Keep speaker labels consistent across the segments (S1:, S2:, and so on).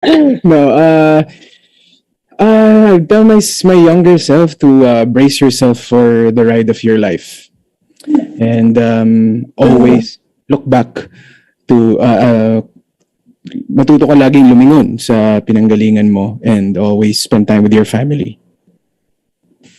S1: No, I tell my younger self to brace yourself for the ride of your life, and always look back to matuto ka laging lumingon sa pinanggalingan mo and always spend time with your family.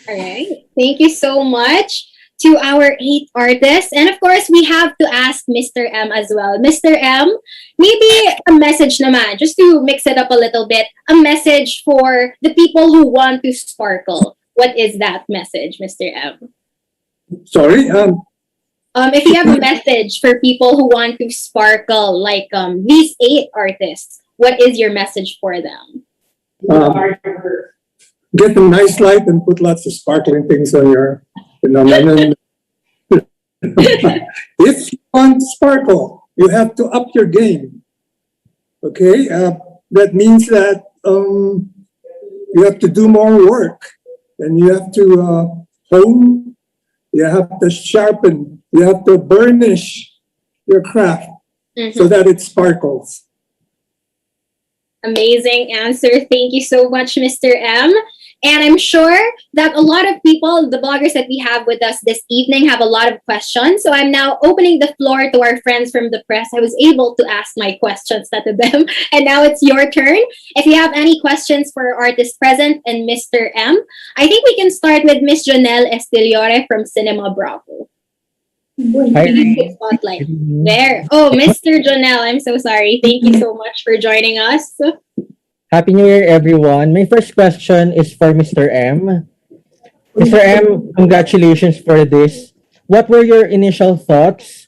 S2: All right. Thank you so much to our 8 artists. And of course, we have to ask Mr. M as well. Mr. M, maybe a message naman, just to mix it up a little bit, a message for the people who want to sparkle. What is that message, Mr. M?
S3: Sorry.
S2: If you have a message for people who want to sparkle, like these 8 artists, what is your message for them?
S3: Get a nice light and put lots of sparkling things on your. If you want sparkle, you have to up your game. Okay, that means that you have to do more work, and you have to hone. You have to sharpen. You have to burnish your craft so that it sparkles.
S2: Amazing answer. Thank you so much, Mr. M. And I'm sure that a lot of people, the bloggers that we have with us this evening, have a lot of questions. So I'm now opening the floor to our friends from the press. I was able to ask my questions to them. And now it's your turn. If you have any questions for our artist present and Mr. M, I think we can start with Miss Jonelle Estiliore from Cinema Bravo.
S4: Hi.
S2: Spotlight. There. Oh, Mr. Jonelle, I'm so sorry. Thank you so much for joining us.
S4: Happy New Year, everyone. My first question is for Mr. M. Mr. M, congratulations for this. What were your initial thoughts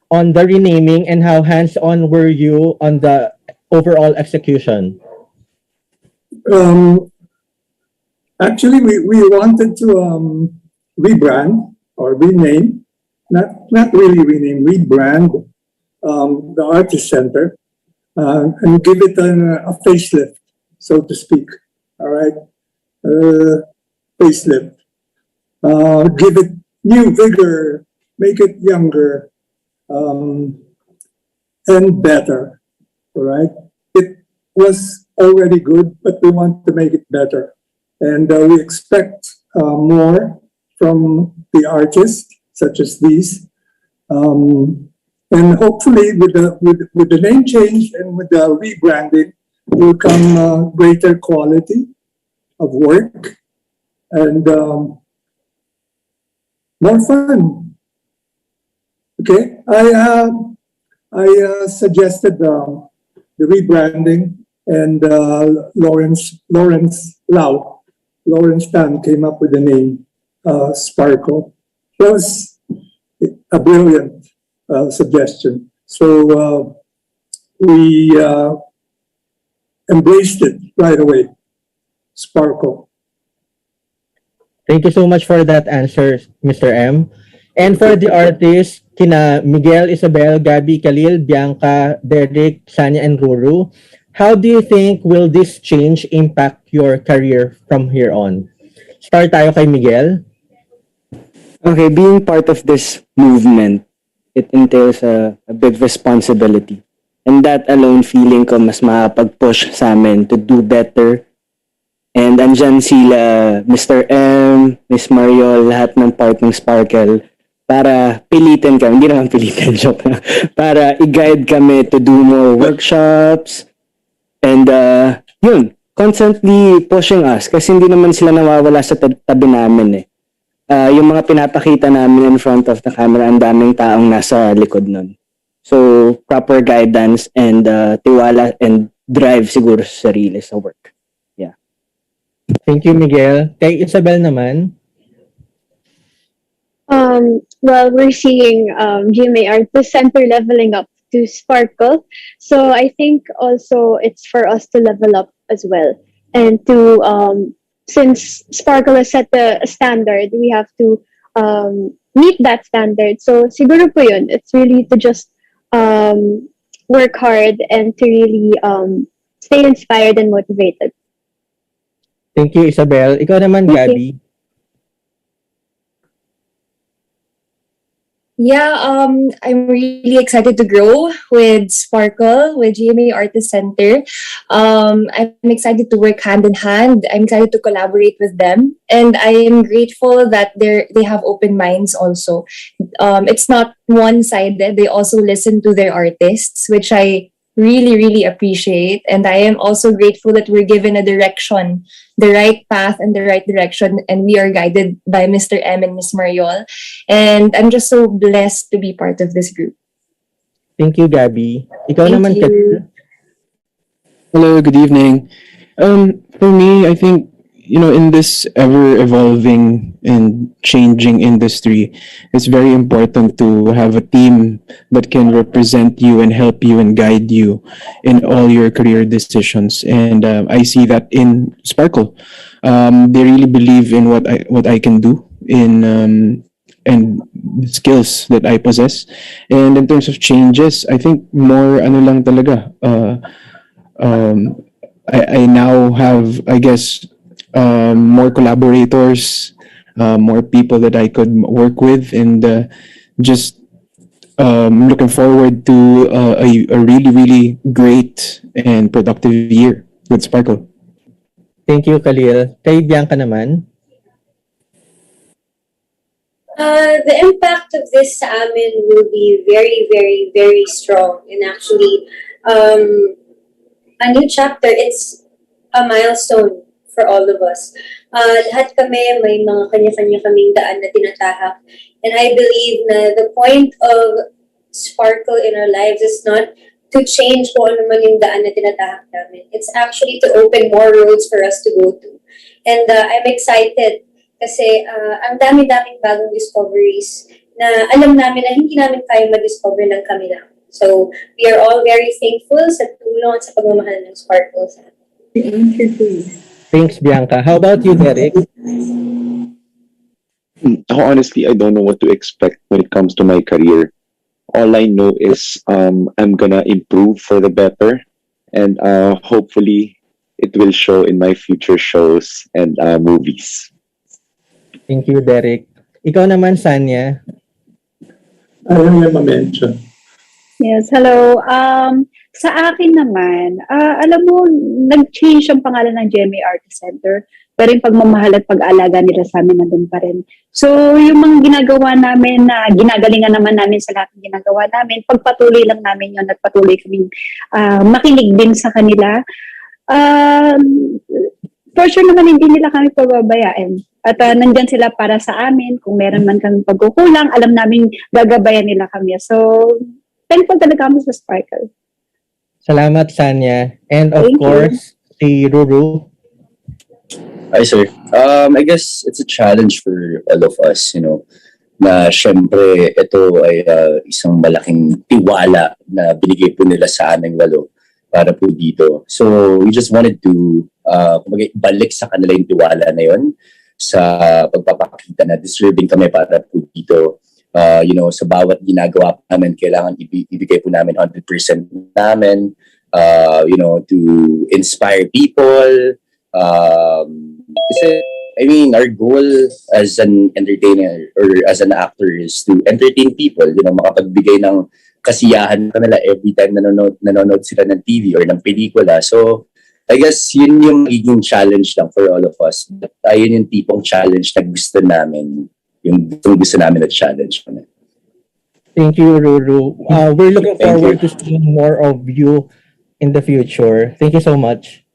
S4: on the renaming and how hands-on were you on the overall execution?
S3: Actually, we wanted to rebrand or rename, not really rename, rebrand the Artist Center and give it a facelift, so to speak. All right, facelift. Give it new vigor, make it younger, and better. All right. It was already good, but we want to make it better, and we expect more from the artists, such as these. And hopefully, with the name change and with the rebranding, will come greater quality of work and more fun. Okay, I suggested the rebranding, and Lawrence Tan came up with the name Sparkle. That was a brilliant suggestion. So we embraced it right away. Sparkle.
S4: Thank you so much for that answer, Mr. M. And for the artists, kina Miguel, Ysabel, Gabbi, Khalil, Bianca, Derrick, Sanya, and Ruru, how do you think will this change impact your career from here on? Start tayo kay Miguel.
S1: Okay, being part of this movement, it entails a big responsibility. And that alone, feeling ko mas makapag-push sa amin to do better. And andyan sila, Mr. M, Miss Mariol, lahat ng part ng Sparkle para pilitin kami, hindi naman pilitin, joke na, para i-guide kami to do more workshops and yun, constantly pushing us kasi hindi naman sila nawawala sa tabi namin eh. Yung mga pinapakita namin in front of the camera, ang daming taong nasa likod nun. So, proper guidance and tiwala and drive siguro sa sarili sa work. Yeah.
S4: Thank you, Miguel. Kay Ysabel naman.
S5: Well, we're seeing GMA Artist Center leveling up to Sparkle. So I think also it's for us to level up as well. And to, since Sparkle has set a standard, we have to meet that standard. So siguro po yun, it's really to just work hard and to really stay inspired and motivated.
S4: Thank you, Ysabel. Ikaw naman, Gabbi.
S6: Yeah, I'm really excited to grow with Sparkle, with GMA Artist Center. I'm excited to work hand in hand. I'm excited to collaborate with them, and I am grateful that they have open minds. Also, it's not one sided. They also listen to their artists, which I really appreciate. And I am also grateful that we're given a direction, the right path and the right direction, and we are guided by Mr. M and Miss Mariol. And I'm just so blessed to be part of this group.
S4: Thank you, Gabby. Ikaw
S6: Thank
S4: naman,
S6: you.
S4: Khalil.
S1: Hello, good evening. For me, I think, in this ever evolving and changing industry, it's very important to have a team that can represent you and help you and guide you in all your career decisions. And I see that in Sparkle. They really believe in what I can do in and the skills that I possess. And in terms of changes, I think more ano lang talaga. Um, I now have, I guess, more collaborators, more people that I could work with, and just looking forward to a really, really great and productive year with Sparkle.
S4: Thank you, Khalil. Kay Bianca naman.
S7: The impact of this sa amin will be very strong. And actually, a new chapter, it's a milestone for all of us. Lahat kami may mga kanya-kanya kaming daan na tinatahak. And I believe na the point of Sparkle in our lives is not to change kung ano man yung daan na tinatahak namin. It's actually to open more roads for us to go to. And I'm excited kasi ang dami-daming bagong discoveries na alam namin na hindi namin kaya ma-discover ng kami lang. So, we are all very thankful sa tulong at sa pagmamahal ng Sparkle sa atin.
S4: Thanks, Bianca. How about you, Derrick?
S8: Honestly, I don't know what to expect when it comes to my career. All I know is I'm gonna improve for the better, and hopefully it will show in my future shows and movies.
S4: Thank you, Derrick. Ikaw naman, Sanya.
S3: Ano yung ma-mention?
S5: Yes, hello. Sa akin naman, alam mo, nag-change ang pangalan ng GMA Artist Center, pero yung pagmamahal at pag-aalaga nila sa amin nandun pa rin. So, yung mga ginagawa namin na ginagalingan naman namin sa lahat ng ginagawa namin, pagpatuloy lang namin yun at patuloy kaming makinig din sa kanila. For sure naman, hindi nila kami pababayaan. At nandyan sila para sa amin. Kung meron man kami pagkukulang, alam namin gagabayan nila kami. So, thankful talaga kami sa Sparkle.
S4: Salamat, Sanya. And of
S5: Thank you.
S4: course, si Ruru.
S9: Hi, sir. I guess it's a challenge for all of us, na syempre ito ay isang malaking tiwala na binigay po nila sa aming walo para po dito. So, we just wanted to balik sa kanila yung tiwala na yun sa pagpapakita na deserving kami para po dito. Sa bawat ginagawa namin, kailangan ibigay po namin 100% namin, to inspire people. Kasi, our goal as an entertainer or as an actor is to entertain people, makapagbigay ng kasiyahan kanila every time nanonood sila ng TV or ng pelikula. So, I guess yun yung magiging challenge lang for all of us. But ayun yung tipong challenge na gusto namin. Yung gusto namin na challenge.
S4: Thank you, Ruru. We're looking
S9: Thank
S4: forward
S9: you.
S4: to seeing more of you in the future. Thank you so much.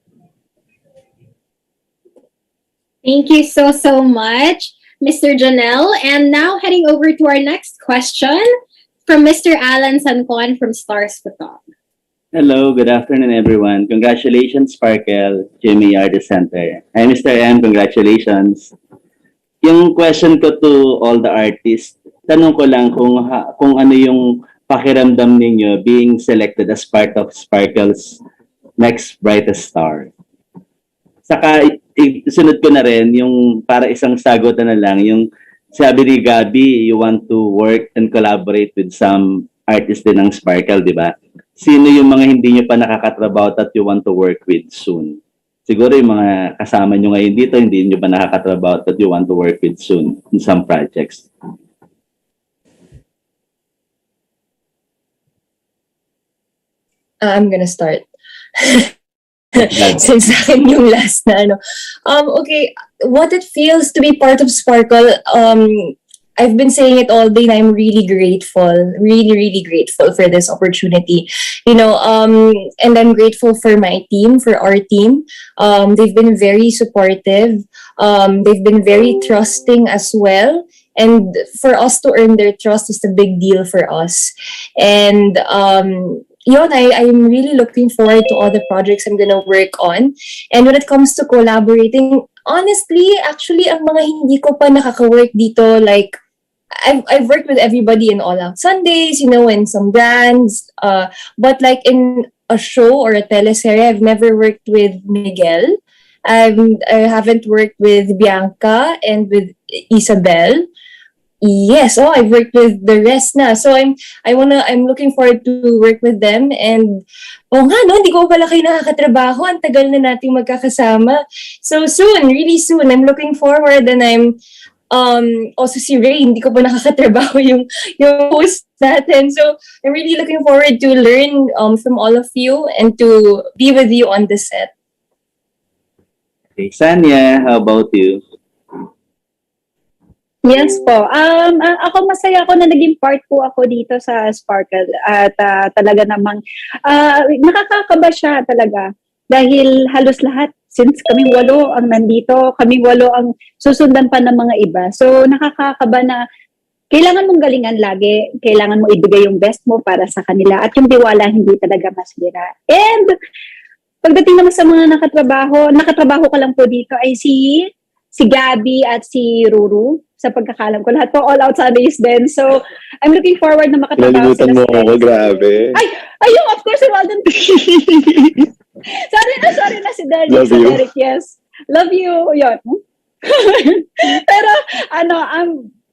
S2: Thank you so much, Mr. Janelle. And now heading over to our next question from Mr. Alan Sancon from Stars Photog.
S10: Hello, good afternoon, everyone. Congratulations, Sparkle, GMA Artist Center. Hi, Mr. M, congratulations. Yung question ko to all the artists, tanong ko lang kung ano yung pakiramdam ninyo being selected as part of Sparkle's Next Brightest Star. Saka, sunod ko na rin yung para isang sagutan na lang, yung sabi ni Gabbi, you want to work and collaborate with some artists din ng Sparkle, di ba? Sino yung mga hindi nyo pa nakakatrabaho at you want to work with soon? Siguro yung mga kasama nyo ngayon dito, hindi nyo pa nakakatrabaho at you want to work with soon in some projects.
S6: I'm gonna start. Since akin yung last na ano. Okay, what it feels to be part of Sparkle, I've been saying it all day and I'm really grateful, really grateful for this opportunity. And I'm grateful for my team, for our team. They've been very supportive. They've been very trusting as well. And for us to earn their trust is a big deal for us. And I'm really looking forward to all the projects I'm gonna work on. And when it comes to collaborating, honestly, actually, ang mga hindi ko pa nakaka-work dito, like, I've worked with everybody in All Out Sundays, and some brands. But like in a show or a teleserye, I've never worked with Miguel. I haven't worked with Bianca and with Ysabel. Yes, I've worked with the rest na. So I'm looking forward to work with them. And hindi ko pala kayo nakakatrabaho. Ang tagal na nating magkakasama. So soon, really soon, I'm looking forward. And I'm also si Ray, hindi ko pa nakakatrabaho yung host natin. So I'm really looking forward to learn from all of you and to be with you on the set.
S10: Okay, Sanya, how about you?
S11: Yes po. Ako masaya ako na naging part po ako dito sa Sparkle at talaga namang nakakakaba siya talaga dahil halos lahat since kaming 8 ang nandito, kaming 8 ang susundan pa ng mga iba. So nakakakaba na kailangan mong galingan lagi, kailangan mo ibigay yung best mo para sa kanila at yung tiwala hindi talaga masira. And pagdating naman sa mga nakatrabaho ka lang po dito ay si Gabbi at si Ruru. Sa pagkakalam ko, lahat po all out Sundays din. So, I'm looking forward na makatrabaho sila.
S8: Nalimutan mo ako, grabe.
S11: Ayun, of course, Walden. sorry na si Derrick.
S8: Love you.
S11: Derrick, yes. Love you. Yun. Pero,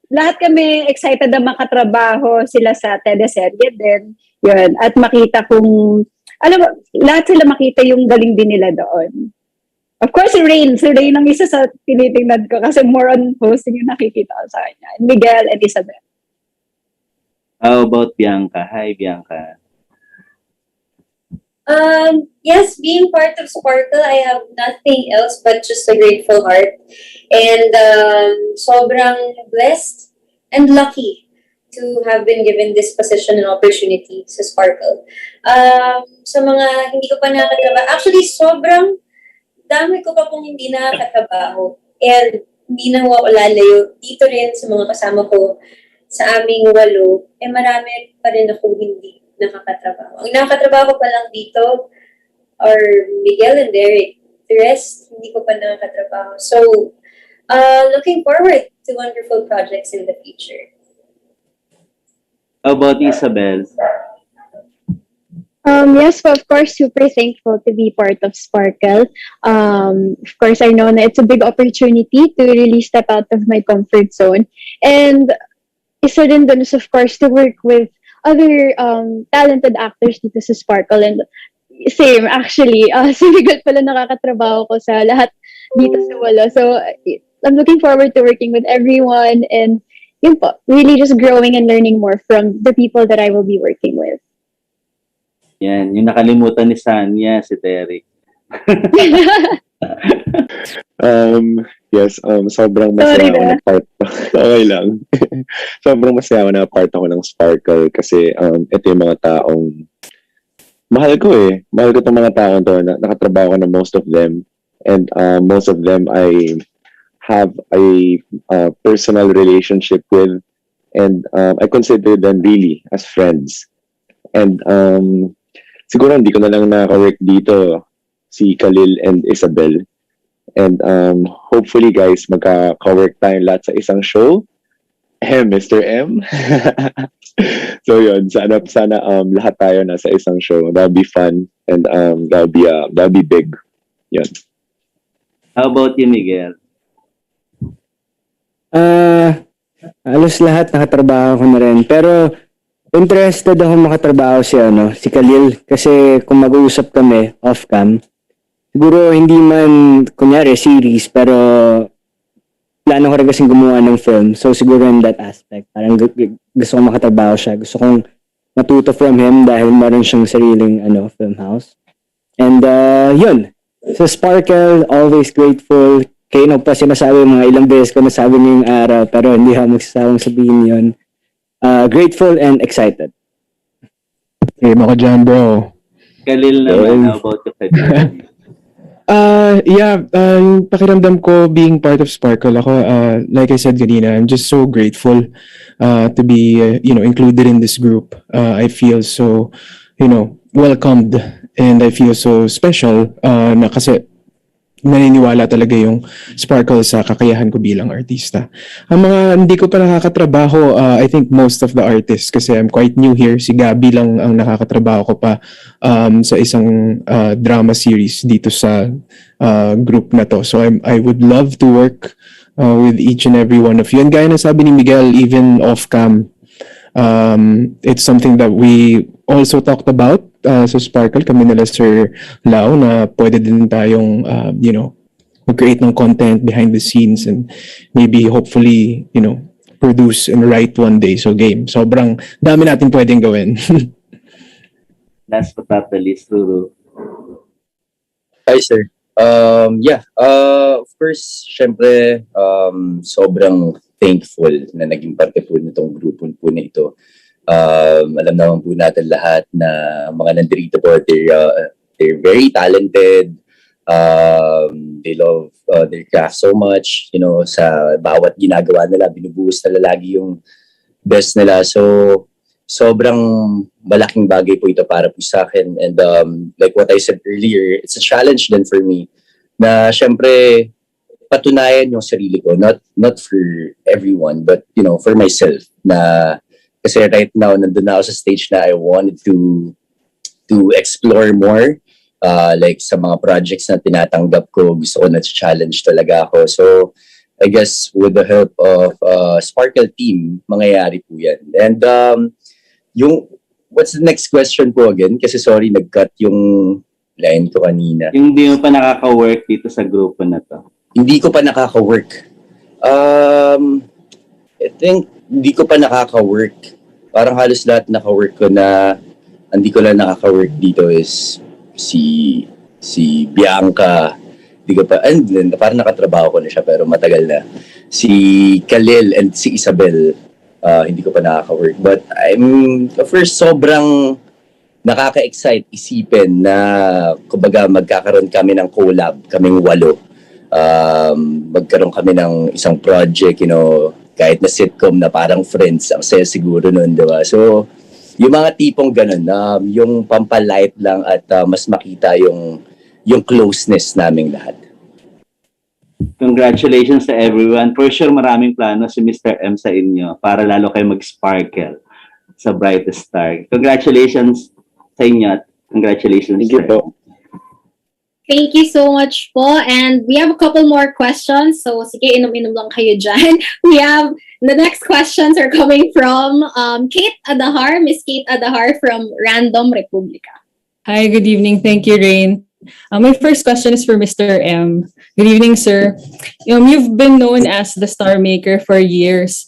S11: lahat kami excited na makatrabaho sila sa teleserye din. Yun. At makita kung, lahat sila makita yung galing din nila doon. Of course, si Rain ang isa sa tinitingnan ko kasi more on hosting yung nakikita ko sa kanya. And Miguel and Ysabel.
S10: How about Bianca? Hi, Bianca.
S7: Yes, being part of Sparkle, I have nothing else but just a grateful heart. And sobrang blessed and lucky to have been given this position and opportunity sa Sparkle. Sa mga hindi ko pa nakatrabaho, actually sobrang dami ko pa pong hindi nakakatrabaho. And hindi na ako lalayo. Dito rin sa mga kasama ko sa aming 8, marami pa rin ako hindi nakakatrabaho. Ang nakakatrabaho pa lang dito are Miguel and Derrick. The rest, hindi ko pa nakakatrabaho. So, looking forward to wonderful projects in the future.
S10: How about Ysabel?
S5: Yes, of course, super thankful to be part of Sparkle. Of course, I know that it's a big opportunity to really step out of my comfort zone. And isa din dun is, of course, to work with other talented actors dito sa Sparkle. And same, actually. Si Miguel pala nakakatrabaho ko sa lahat dito sa 8. So, I'm looking forward to working with everyone and yun po, really just growing and learning more from the people that I will be working with.
S10: Yan, yung nakalimutan ni Sanya, si Derrick.
S8: Yes, sobrang masaya ako na part. Okay lang. Sobrang masaya ako na part ako ng Sparkle kasi ito yung mga taong mahal ko eh. Mahal ko itong mga taong to na nakatrabaho ko na most of them. And most of them I have a personal relationship with. And I consider them really as friends. And siguro hindi ko na lang naka-work dito si Khalil and Ysabel. And hopefully guys, magka-work tayong lahat sa isang show. Mr. M. So yun, sana lahat tayo nasa isang show. That'll be fun and that'll be big. Yun.
S10: How about you, Miguel?
S1: Halos lahat nakatrabaho ko na rin. Pero interested ako makatrabaho si Khalil kasi kung mag-uusap kami off-cam, siguro hindi man kunyari series pero plano ko rin kasing gumawa ng film. So siguro in that aspect, parang gusto kong makatrabaho siya. Gusto kong matuto from him dahil meron siyang sariling film house. And yun. So Sparkle, always grateful. Kayo pa sinasabi mga ilang beses ko nasabi ngayong araw pero hindi ako magsasawang sabihin yun. Grateful and excited.
S12: Game ako dyan, bro.
S10: Khalil naman, how about the Khalil?
S12: Yung pakiramdam ko being part of Sparkle, ako, like I said kanina, I'm just so grateful to be, included in this group. I feel so, welcomed and I feel so special na kasi naniniwala talaga yung Sparkle sa kakayahan ko bilang artista. Ang mga hindi ko pa nakakatrabaho, I think most of the artists, kasi I'm quite new here, si Gabbi lang ang nakakatrabaho ko pa sa isang drama series dito sa group na to. So I would love to work with each and every one of you. And gaya na sabi ni Miguel, even off-cam, it's something that we also talked about sa Sparkle, kami nila Sir Lau, na pwede din tayong, mag-create ng content behind the scenes and maybe hopefully, produce and write one day. So game. Sobrang dami natin pwedeng gawin.
S10: Last but not the least, Ruru.
S9: Hi, sir. Of course, syempre, sobrang thankful na naging parte po nitong grupo po na ito. Alam naman po natin lahat na mga nandito po, they're very talented. They love their craft so much. Sa bawat ginagawa nila, binubuhos nila lagi yung best nila. So, sobrang malaking bagay po ito para po sa akin. And like what I said earlier, it's a challenge din for me na syempre patunayan yung sarili ko. Not for everyone, but for myself. Na kasi right now, nandun na ako sa stage na I wanted to explore more. Like sa mga projects na tinatanggap ko, gusto ko na-challenge talaga ako. So, I guess with the help of Sparkle team, mangyayari po yan. And what's the next question po again? Kasi sorry, nag-cut yung line ko kanina.
S10: Yung hindi mo pa nakaka-work dito sa grupo na to.
S9: Hindi ko pa nakaka-work. I think hindi ko pa nakaka-work. Parang halos lahat naka-work ko na hindi ko lang nakaka-work dito is si Bianca. Hindi ko pa, parang nakatrabaho ko na siya pero matagal na. Si Khalil and si Ysabel, hindi ko pa nakaka-work. But first, sobrang nakaka-excite isipin na kumbaga magkakaroon kami ng collab, kaming 8. Magkaroon kami ng isang project, kahit na sitcom na parang Friends, ang saya siguro nun, diba? So, yung mga tipong ganun, yung pampalight lang at mas makita yung closeness naming lahat.
S10: Congratulations to everyone. For sure, maraming plano si Mr. M sa inyo para lalo kayo mag-sparkle sa brightest star. Congratulations sa inyo at congratulations.
S8: Thank you po.
S2: Thank you so much po. And we have a couple more questions. So, sige, inom-inom lang kayo dyan. We have, the next questions are coming from Kate Adahar, Miss Kate Adahar from Random Republica.
S13: Hi, good evening. Thank you, Rain. My first question is for Mr. M. Good evening, sir. You've been known as the star maker for years.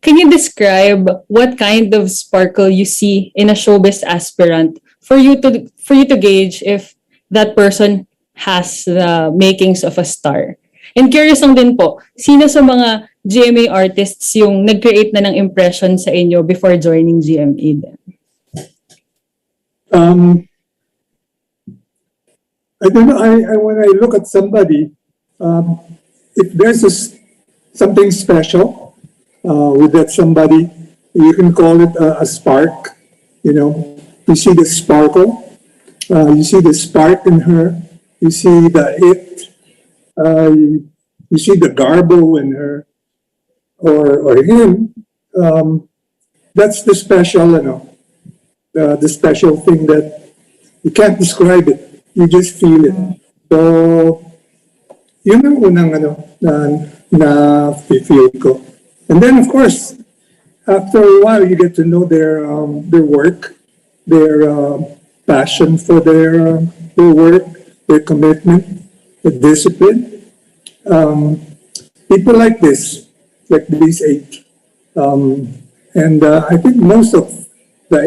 S13: Can you describe what kind of sparkle you see in a showbiz aspirant for you to gauge if that person has the makings of a star? And curious lang din po, sino sa mga GMA artists yung nag-create na ng impression sa inyo before joining GMA din?
S3: I don't know, when I look at somebody, if there's something special with that somebody, you can call it a spark, you see the sparkle. You see the spark in her. You see the it. You see the garbo in her, or him. That's the special, the special thing that you can't describe it. You just feel it. So, yun ang unang na feel ko. And then, of course, after a while, you get to know their work, their passion for their work, their commitment, their discipline. People like these 8. And I think most of the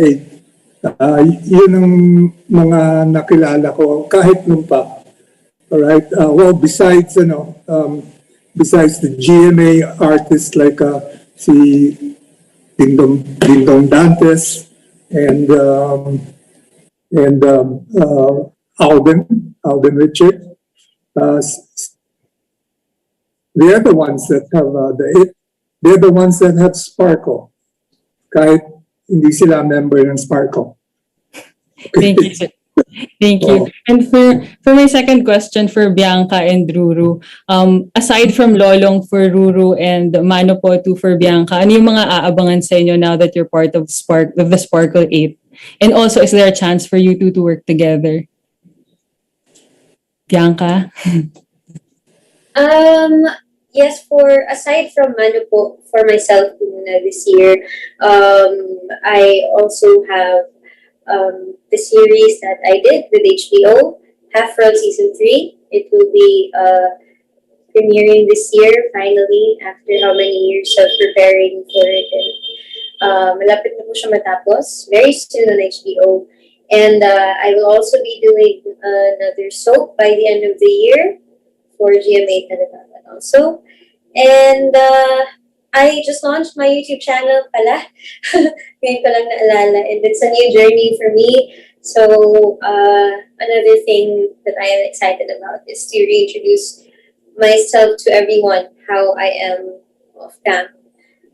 S3: 8. Yun ang mga nakilala ko kahit nung pa. Alright, well, besides the GMA artists like si Dingdong Dantes and Alden Richard, they're the ones that have they're the ones that have sparkle. Kahit hindi sila member ng sparkle.
S13: Thank you, sir. Thank you. And for my second question for Bianca and Ruru, aside from Lolong for Ruru and Mano po to for Bianca, ano yung mga aabangan sa inyo now that you're part of the Sparkle 8? And also, is there a chance for you two to work together? Bianca?
S7: Yes, aside from Mano po, for myself this year, I also have the series that I did with HBO, Half World Season 3. It will be premiering this year, finally, after how many years of preparing for it. And malapit na po siya matapos, very soon on HBO. And I will also be doing another soap by the end of the year for GMA Television also. And I just launched my YouTube channel pala. Ngayon ko lang naalala. And it's a new journey for me. So, another thing that I am excited about is to reintroduce myself to everyone, how I am off cam.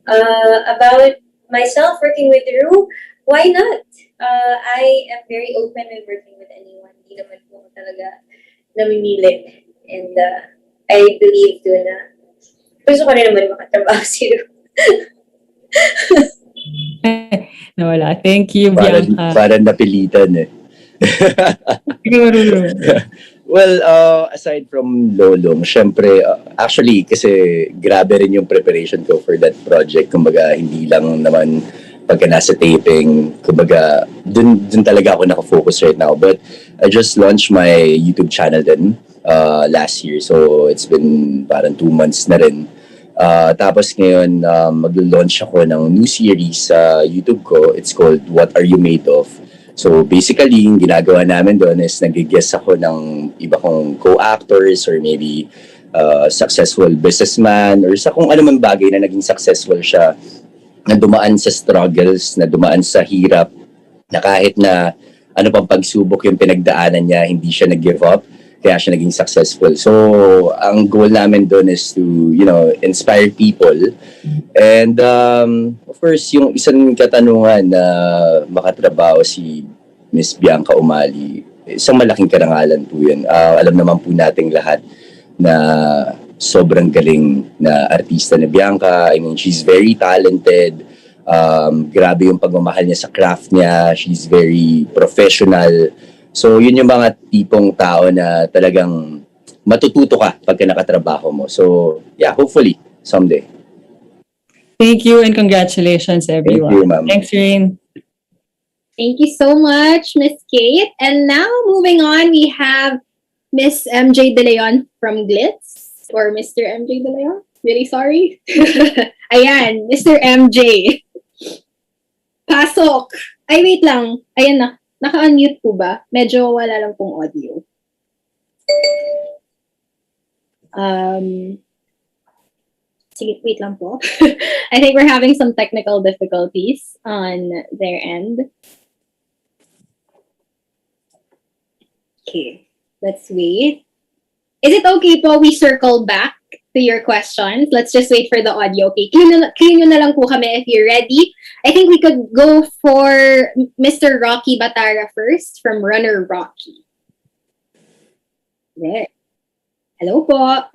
S7: About myself working with Ruru, why not? I am very open with working with anyone. Hindi naman po ako talaga namimili. And I believe doon na gusto ko rin naman makatrabaho si Ruru.
S13: Nawala. Thank you,
S9: Parang,
S13: Bianca.
S9: parang napilitan eh. Well, aside from Lolong, syempre, actually, kasi grabe rin yung preparation ko for that project. Kumbaga, hindi lang naman pagka nasa taping, kumbaga, dun talaga ako nakafocus right now. But I just launched my YouTube channel din last year. So, it's been parang 2 months na rin. Tapos ngayon, mag-launch ako ng new series sa YouTube ko. It's called What Are You Made Of? So basically, yung ginagawa namin doon is nag-guest ako ng iba kong co-actors or maybe successful businessman or sa kung ano man bagay na naging successful siya, na dumaan sa struggles, na dumaan sa hirap, na kahit na ano pang pagsubok yung pinagdaanan niya, hindi siya nag-give up, kaya siya naging successful. So, ang goal namin doon is to, inspire people. And, of course, yung isang katanungan na makatrabaho si Miss Bianca Umali, isang malaking karangalan po yun. Alam naman po nating lahat na sobrang galing na artista na Bianca. I mean, she's very talented. Grabe yung pagmamahal niya sa craft niya. She's very professional. So, yun yung mga tipong tao na talagang matututo ka pagka nakatrabaho mo. So, yeah, hopefully, someday.
S13: Thank you and congratulations, everyone.
S9: Thank you, ma'am.
S13: Thanks, Rain.
S2: Thank you so much, Miss Kate. And now, moving on, we have Miss MJ De Leon from Glitz. Or Mr. MJ De Leon. Really sorry. Ayan, Mr. MJ. Pasok. Ay, wait lang. Ayan na. Naka-unmute po ba? Medyo wala lang pong audio. Sige, wait lang po. I think we're having some technical difficulties on their end. Okay, let's wait. Is it okay po we circle back to your questions? Let's just wait for the audio. Okay, cue nyo na lang po kami if you're ready. I think we could go for Mr. Rocky Batara first from Runner Rocky. There. Hello po.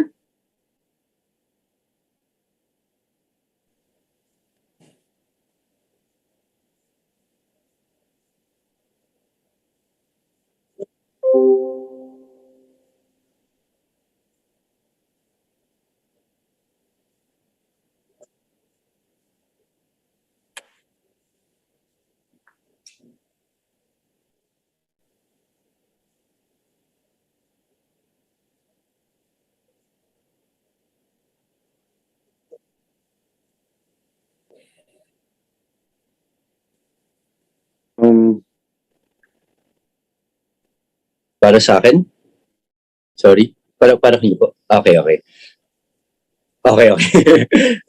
S9: Para sa akin? Sorry? Para hindi po. Okay, okay. Okay, okay.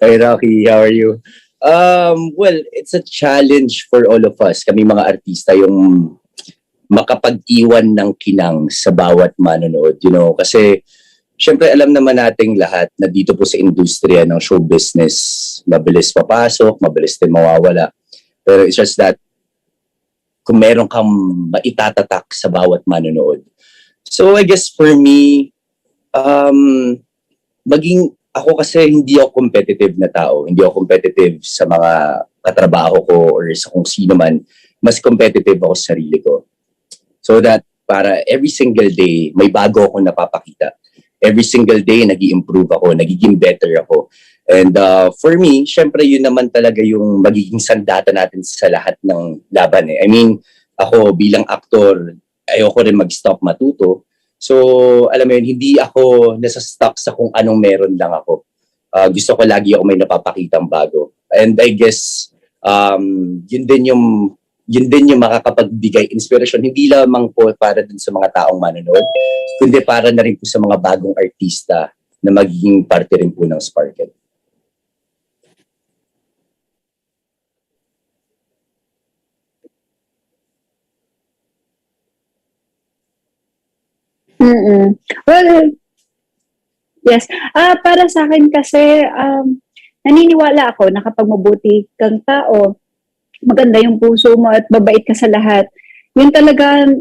S9: Hey, Rocky, how are you? Well, it's a challenge for all of us. Kami mga artista, yung makapag-iwan ng kinang sa bawat manonood. You know, kasi syempre alam naman nating lahat na dito po sa industriya ng show business, mabilis papasok, mabilis din mawawala. Pero it's just that kung meron kang maitatatak sa bawat manonood. So I guess for me, ako kasi hindi ako competitive na tao. Hindi ako competitive sa mga katrabaho ko or sa kung sino man. Mas competitive ako sa sarili ko. So that para every single day, may bago akong napapakita. Every single day, nag-i-improve ako, nagiging better ako. And for me, syempre yun naman talaga yung magiging sandata natin sa lahat ng laban. I mean, ako bilang aktor, ayoko rin mag-stop matuto. So, alam mo yun, hindi ako nasa-stuck sa kung anong meron lang ako. Gusto ko lagi ako may napapakitang bago. And I guess, yun din yung makakapagbigay inspiration, hindi lamang po para dun sa mga taong manonood, kundi para na rin po sa mga bagong artista na magiging parte rin po ng Sparkle.
S11: Well, yes. Para sa akin kasi, naniniwala ako na kapag mabuti kang tao, maganda yung puso mo at mabait ka sa lahat, yun talagang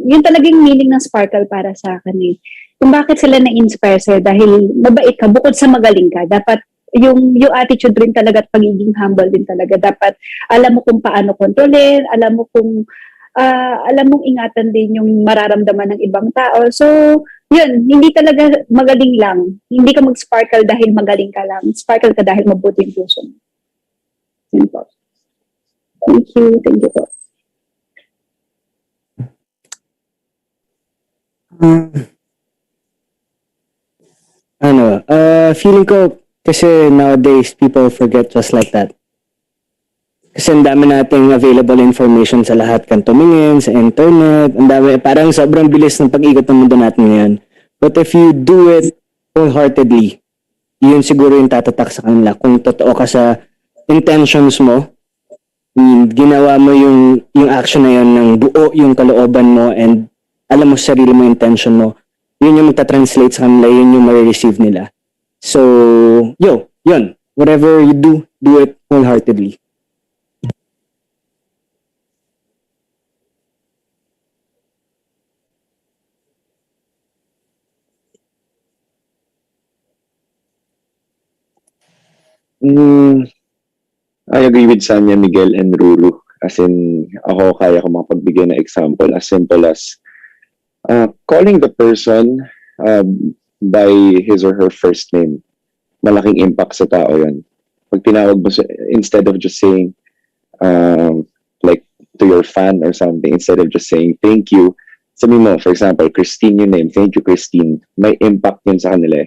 S11: meaning ng Sparkle para sa akin eh. Kung bakit sila na-inspire sa'yo dahil mabait ka, bukod sa magaling ka, dapat yung attitude rin talaga at pagiging humble din talaga. Dapat alam mo kung paano kontrolin, alam mong ingatan din yung mararamdaman ng ibang tao. So, yun, hindi talaga magaling lang. Hindi ka mag-sparkle dahil magaling ka lang. Sparkle ka dahil mabuti yung puso mo. Yun po. Thank you po.
S1: Feeling ko kasi nowadays people forget just like that. Kasi ang dami nating available information sa lahat kan tumingin, sa internet, ang dami, parang sobrang bilis ng pag-ikot ng mundo natin ngayon. But if you do it wholeheartedly, yun siguro yung tatatak sa kanila. Kung totoo ka sa intentions mo, ginawa mo yung action na yun ng buo yung kalooban mo and alam mo sa sarili mo yung intention mo, yun yung magta-translate sa kanila, yun yung ma-receive nila. So, yun. Whatever you do it wholeheartedly.
S8: I agree with Sanya, Miguel, and Ruru. As in, ako kaya ko makapagbigay na example as simple as calling the person by his or her first name. Malaking impact sa tao yan. Pag tinawag mo, instead of just saying like to your fan or something, instead of just saying thank you, sabi mo, for example, Christine yung name, thank you Christine, may impact yun sa kanila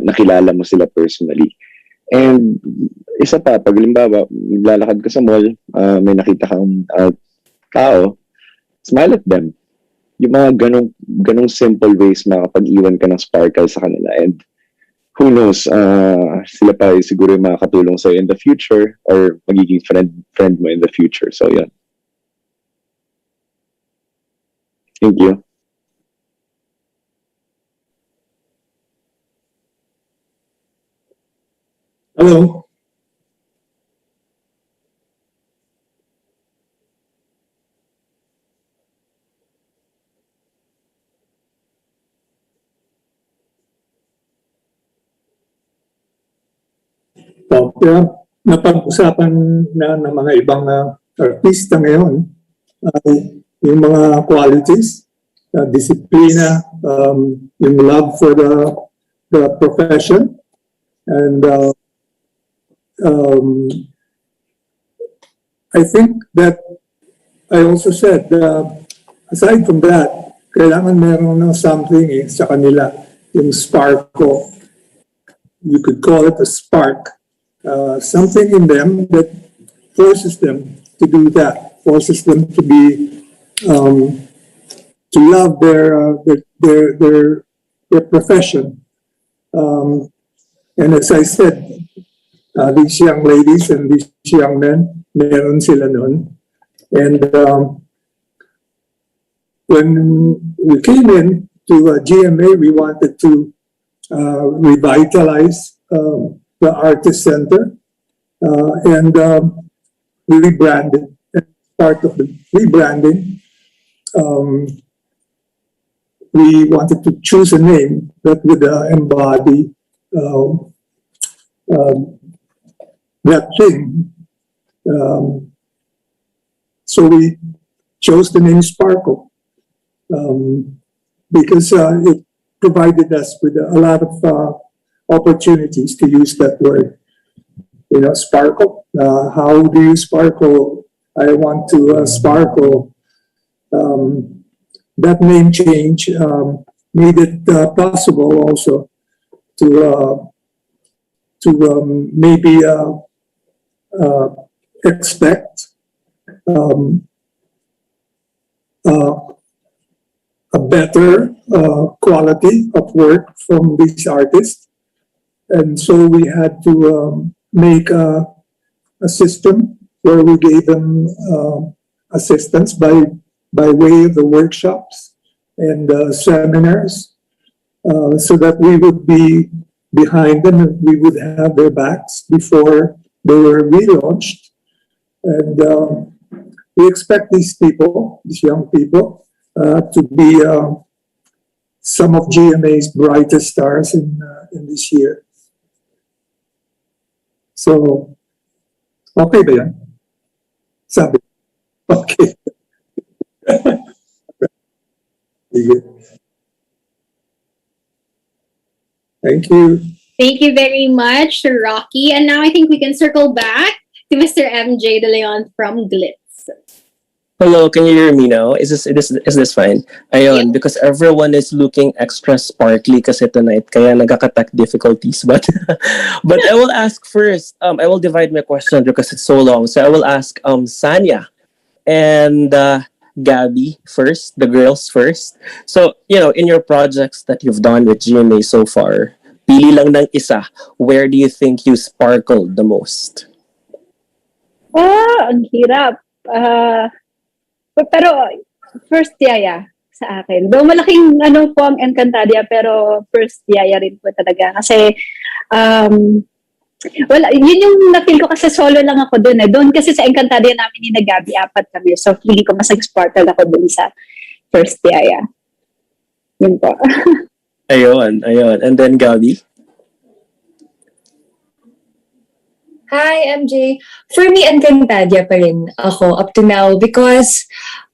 S8: nakilala mo sila personally. And isa pa, pag limbawa, naglalakad ka sa mall, may nakita kang tao, smile at them. Yung mga ganong simple ways makapag-iwan ka ng sparkle sa kanila. And who knows, sila pa siguro yung makakatulong sa'yo in the future or magiging friend mo in the future. So, yeah. Thank you.
S3: Hello. Kaya napag-usapan na ng mga ibang artista ngayon yung mga qualities, disiplina, yung love for the profession, and I think that I also said, aside from that, kailangan meron ng something sa kanila, yung spark ko. You could call it a spark. Something in them that forces them to do that. forces them to be to love their profession. And as I said, these young ladies and these young men, meron sila nun. And when we came in to GMA, we wanted to revitalize the Artist Center and rebranded. And part of the rebranding, we wanted to choose a name that would embody that thing. So we chose the name Sparkle because it provided us with a lot of opportunities to use that word. You know, sparkle. How do you sparkle? I want to sparkle. That name change made it possible also to maybe expect a better quality of work from these artists. And so we had to make a system where we gave them assistance by way of the workshops and seminars, so that we would be behind them and we would have their backs before they were relaunched. And we expect these people, these young people, to be some of GMA's brightest stars in this year. So, okay ba yan? Sabi. Okay. Thank you.
S2: Thank you very much, Sir Rocky. And now I think we can circle back to Mr. MJ De Leon from Glitz.
S14: Hello, can you hear me now? Is this fine? Ayun, because everyone is looking extra sparkly kasi tonight, kaya nagkaka-tech difficulties. But I will ask first. I will divide my question because it's so long. So I will ask Sanya and Gabbi first, the girls first. So, you know, in your projects that you've done with GMA so far, pili lang ng isa, where do you think you sparkled the most?
S11: Ang hirap. Pero first Yaya sa akin. Though malaking po ang Encantadia, pero first Yaya rin po talaga. Kasi wala, yun yung na-feel ko kasi solo lang ako doon eh. Doon kasi sa Encantadia namin ni Gabbi, 4 kami. So feeling ko mas nag-sparkle ako doon sa first Yaya. Yun po.
S14: Ayun. And then Gabbi?
S6: Hi, MJ. For me, Encantadia pa rin ako up to now because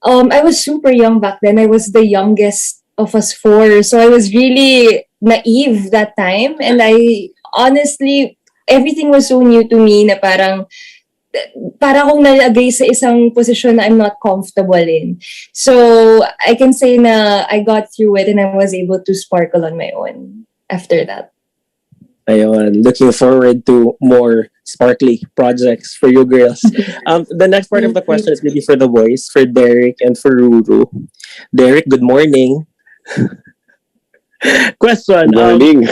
S6: I was super young back then. I was the youngest of us 4. So I was really naive that time. And I honestly, everything was so new to me na parang akong nalagay sa isang posisyon na I'm not comfortable in. So I can say na I got through it and I was able to sparkle on my own after that.
S14: Ayun, looking forward to more sparkly projects for you girls. The next part of the question is maybe for the boys, for Derrick and for Ruru. Derrick, good morning. Question.
S8: Good morning.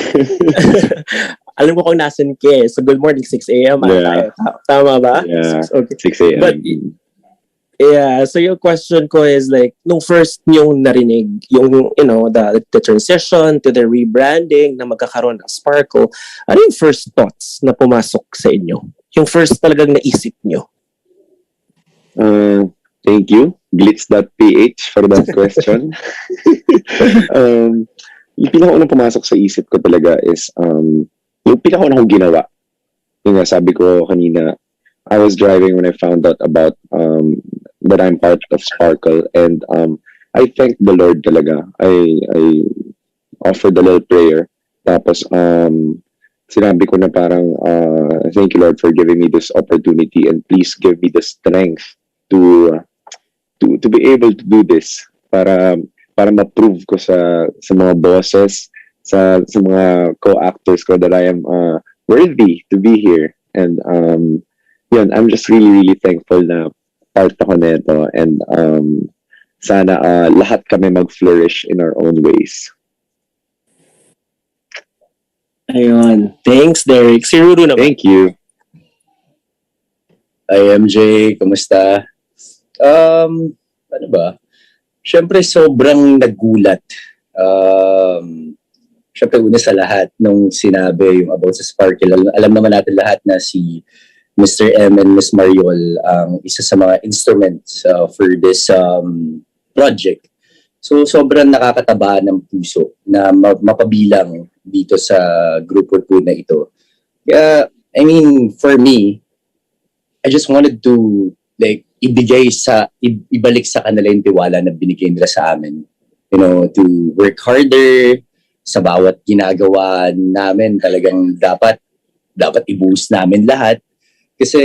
S14: Alam ko kung nasan ka eh. So good morning, 6 a.m.
S8: Yeah.
S14: Tama ba?
S8: Yeah,
S14: 6
S8: a.m.
S14: But, yeah, so yung question ko is like, nung first nyong narinig, yung, you know, the transition to the rebranding na magkakaroon ng Sparkle, ano yung first thoughts na pumasok sa inyo? Yung first talagang naisip nyo?
S8: Thank you, glitz.ph, for that question. Yung pinakaunang pumasok sa isip ko talaga is, yung pinakaunang kong ginawa. Yung nga, sabi ko kanina, I was driving when I found out about that I'm part of Sparkle, and I thank the Lord talaga. I offered a little prayer. Tapos sinabi ko na parang thank you Lord for giving me this opportunity, and please give me the strength to be able to do this para ma-prove ko sa mga bosses, sa mga co-actors ko that I am worthy to be here. And yun, I'm just really, really thankful na part ako nito, and sana lahat kami mag-flourish in our own ways.
S14: Ayun. Thanks, Derrick. Si Ruru naman.
S8: Thank you.
S9: Hi, MJ. Kamusta? Ano ba? Siyempre, sobrang nagulat. Siyempre, una sa lahat, nung sinabi yung about sa Sparkle, alam naman natin lahat na si Mr. M and Miss Mariol ang isa sa mga instruments for this project. So, sobrang nakakataba ng puso na mapabilang dito sa grupo po na ito. Kaya, I mean, for me, I just wanted to like ibalik sa kanila yung tiwala na binigay nila sa amin. You know, to work harder sa bawat ginagawa namin. Talagang dapat i-boost namin lahat. Kasi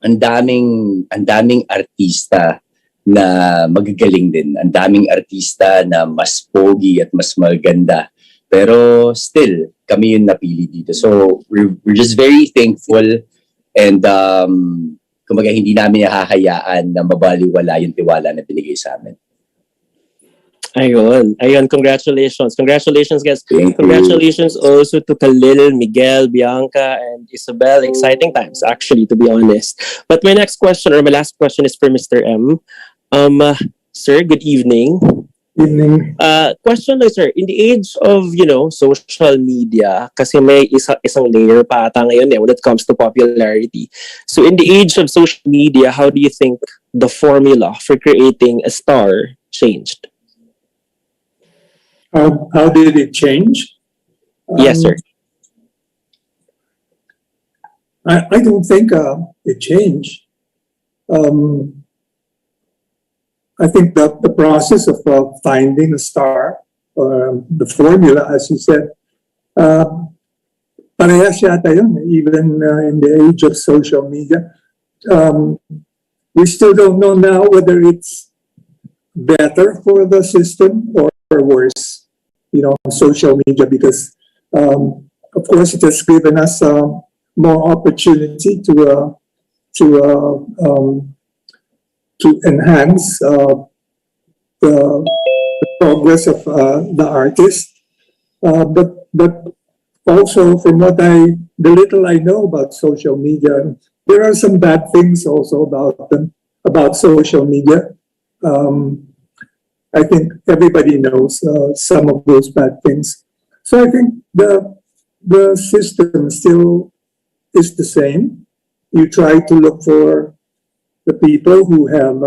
S9: ang daming artista na magagaling din. Ang daming artista na mas pogi at mas maganda. Pero still, kami yung napili dito. So, we're just very thankful, and kumbaga hindi namin hahayaan na mabaliwala yung tiwala na binigay sa amin.
S14: Ayun. Congratulations. Congratulations, guys.
S9: Thank you.
S14: Congratulations also to Khalil, Miguel, Bianca, and Ysabel. Exciting times, actually, to be honest. But my next question, or my last question, is for Mr. M. Sir, good evening.
S3: Evening.
S14: Question lang, sir. In the age of, social media, kasi may isang layer pa ata ngayon when it comes to popularity. So in the age of social media, how do you think the formula for creating a star changed?
S3: How did it change?
S14: Yes, sir.
S3: I don't think it changed. I think that the process of finding a star, the formula, as you said, parehas yata yun, even in the age of social media. We still don't know now whether it's better for the system or worse, social media, because of course it has given us more opportunity to enhance the progress of the artist, but also from the little I know about social media, there are some bad things also about social media. I think everybody knows some of those bad things. So I think the system still is the same. You try to look for the people who have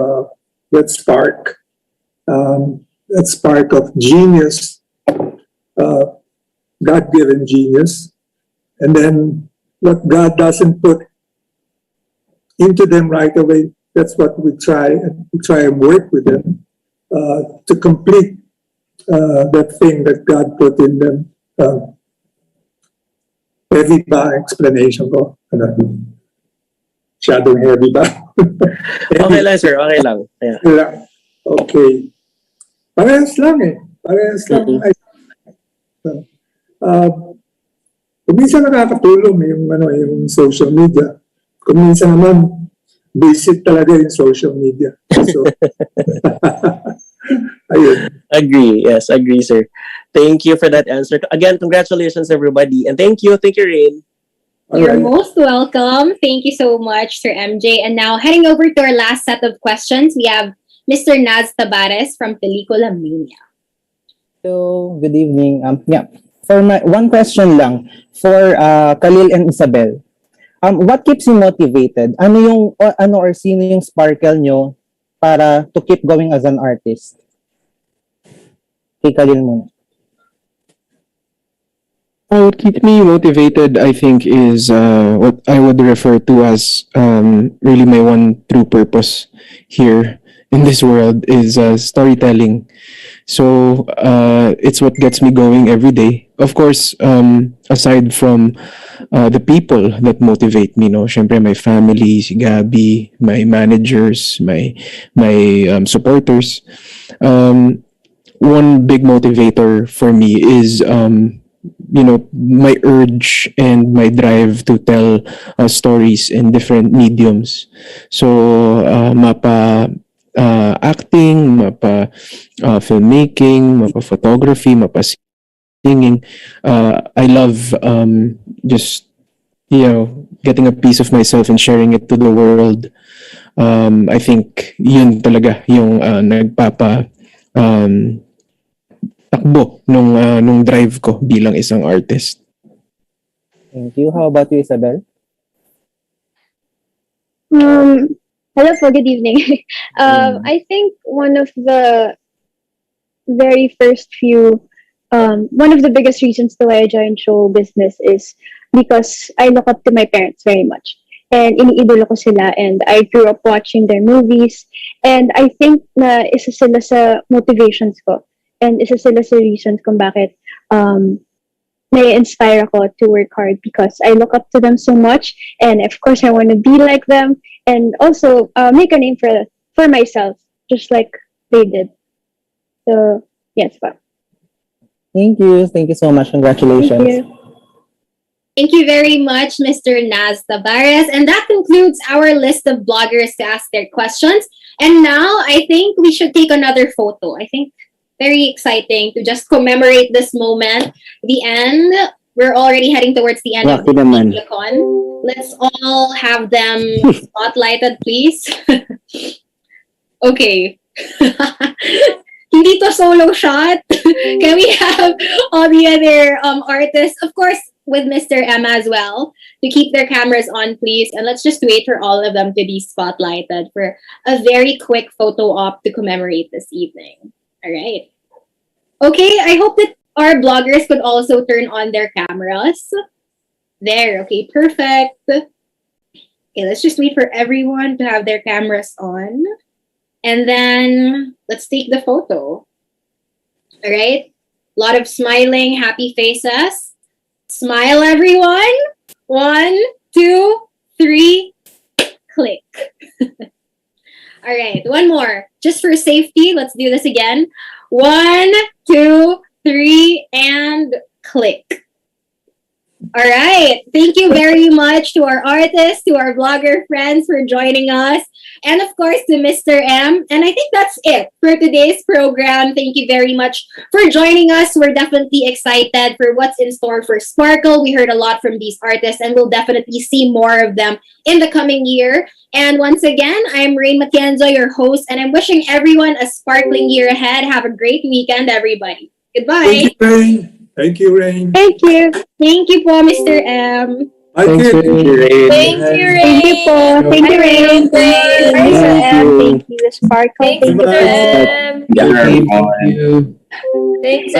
S3: that spark of genius, God-given genius, and then what God doesn't put into them right away, that's what we try and work with them to complete that thing that God put in them. Heavy ba explanation ko? Shadowing heavy ba?
S14: Okay lang, sir. Okay lang. Yeah.
S3: Okay. Parehas lang eh. Kung minsan nakakatulong yung social media. Kung minsan naman, visit talaga yung social media. So, ayun.
S14: Agree. Yes, agree, sir. Thank you for that answer. Again, congratulations, everybody. And thank you, Rain.
S2: You're most welcome. Thank you so much, Sir MJ. And now, heading over to our last set of questions, we have Mr. Naz Tabares from Pelikula Mania.
S15: So, good evening. For my one question lang for Khalil and Ysabel. What keeps you motivated? Or sino yung sparkle nyo para to keep going as an artist? Kay Khalil muna.
S12: What keeps me motivated, I think, is what I would refer to as really my one true purpose here in this world is storytelling. So it's what gets me going every day. Of course, aside from the people that motivate me, syempre my family, si Gabbi, my managers, my supporters. One big motivator for me is my urge and my drive to tell stories in different mediums. So mapa acting, mapa filmmaking, mapa photography, mapa singing. I love just getting a piece of myself and sharing it to the world. I think yun talaga yung nagpapa takbo nung drive ko bilang isang artist.
S15: Thank you. How about you, Ysabel?
S5: Hello po, good evening. I think one of the very first few, one of the biggest reasons why I joined show business is because I look up to my parents very much. And iniidolo ko sila and I grew up watching their movies. And I think na isa sila sa motivations ko. And isa sila sa reasons kung bakit na-inspire ako to work hard because I look up to them so much. And of course, I want to be like them. And also make a name for myself, just like they did. So, yes pa.
S15: Thank you. Thank you so much. Congratulations.
S5: Thank you.
S2: Thank you very much, Mr. Naz Tavares. And that concludes our list of bloggers to ask their questions. And now I think we should take another photo. I think very exciting to just commemorate this moment. The end. We're already heading towards the end of the con. Let's all have them spotlighted, please. Okay. Hindi to solo shot. Can we have all the other artists, of course, with Mr. M as well, to keep their cameras on, please. And let's just wait for all of them to be spotlighted for a very quick photo op to commemorate this evening. All right. Okay, I hope that our bloggers could also turn on their cameras. There, okay, perfect. Okay, let's just wait for everyone to have their cameras on. And then let's take the photo. All right. A lot of smiling, happy faces. Smile, everyone. 1, 2, 3, click. All right, one more. Just for safety, let's do this again. 1, 2, 3, and click. All right. Thank you very much to our artists, to our blogger friends for joining us, and of course to Mr. M. And I think that's it for today's program. Thank you very much for joining us. We're definitely excited for what's in store for Sparkle. We heard a lot from these artists, and we'll definitely see more of them in the coming year. And once again, I'm Rain Matienzo, your host, and I'm wishing everyone a sparkling year ahead. Have a great weekend, everybody. Goodbye.
S3: Thank you, Rain. Thank you, Rain.
S2: Thank you. Thank you po, Mr. M.
S3: Thank you, Rain.
S6: Thank you, Rain.
S5: Thank you po. Thank you, Rain.
S6: Thank
S5: Thank you, Sparkle.
S6: Thanks,
S5: Thank you.
S6: Mr. M.
S12: Thank you.
S6: Thanks,